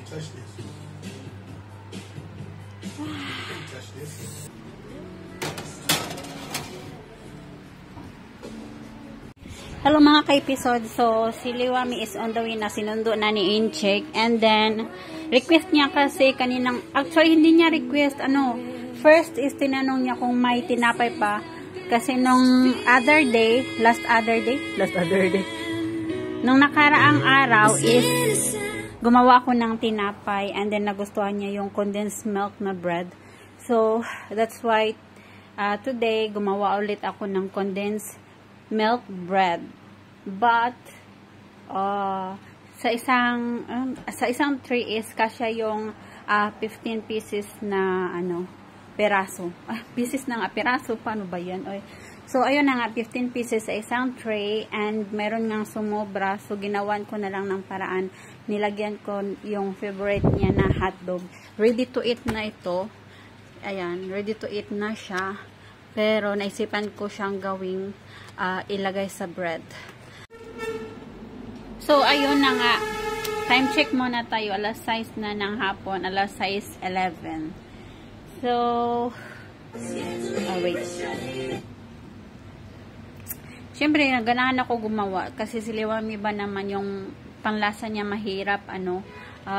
Touch this. Touch this. Hello mga ka-episode. So, si Liwami is on the way na. Sinundo na ni Incheck. And then, request niya kasi kaninang, actually hindi niya request, first is tinanong niya kung may tinapay pa. Kasi nung last other day, nung nakaraang araw is, gumawa ako ng tinapay and then nagustuhan niya yung condensed milk na bread. So, that's why today gumawa ulit ako ng condensed milk bread. But sa isang tray is kasya yung 15 pieces na peraso. Pieces na nga peraso, paano ba 'yan? So, ayun na nga, 15 pieces sa isang tray and meron ngang sumobra. So, ginawan ko na lang ng paraan. Nilagyan ko yung favorite niya na hotdog. Ready to eat na ito. Ayan, ready to eat na siya. Pero, naisipan ko siyang gawing ilagay sa bread. So, ayun na nga. Time check muna tayo. Alas 6 na ng hapon. Alas 6:11. So, wait. Siyempre, ganahan ako gumawa kasi si Liwami ba naman yung panglasa niya mahirap,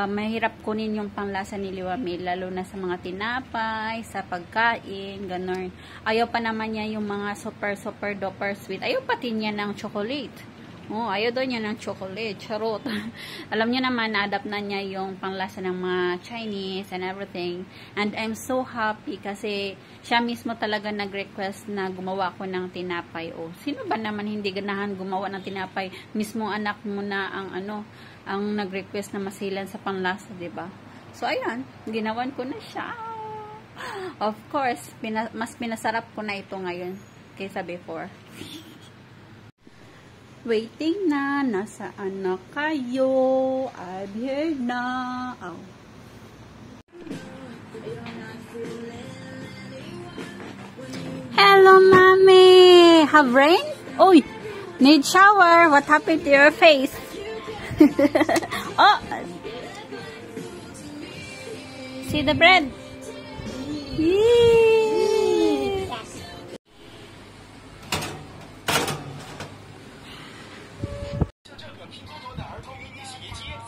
mahirap kunin yung panglasa ni Liwami, lalo na sa mga tinapay, sa pagkain, gano'n. Ayaw pa naman niya yung mga super duper sweet. Ayaw pati niya ng chocolate. Ayaw daw niya ng chocolate. Charot. Alam niya naman, na-adapt na niya yung panglasa ng mga Chinese and everything. And I'm so happy kasi siya mismo talaga nag-request na gumawa ko ng tinapay. Sino ba naman hindi ganahan gumawa ng tinapay? Mismo anak mo na ang nag-request na masilan sa panglasa, 'di ba? So ayan, ginawan ko na siya. Of course, mas pinasarap ko na ito ngayon kaysa before. Waiting na. Nasaan na kayo? I'm here na. Hello, mommy. Have rain? Oy, need shower. What happened to your face? Oh, see the bread? Yee.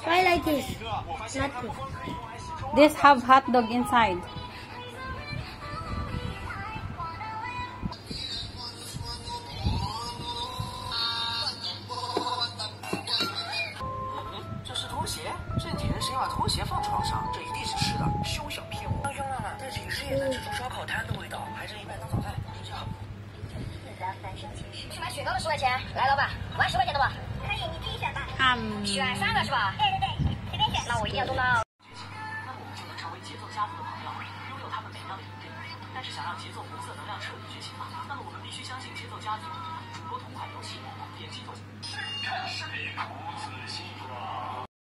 Why like this? Not this. This have hot dog inside.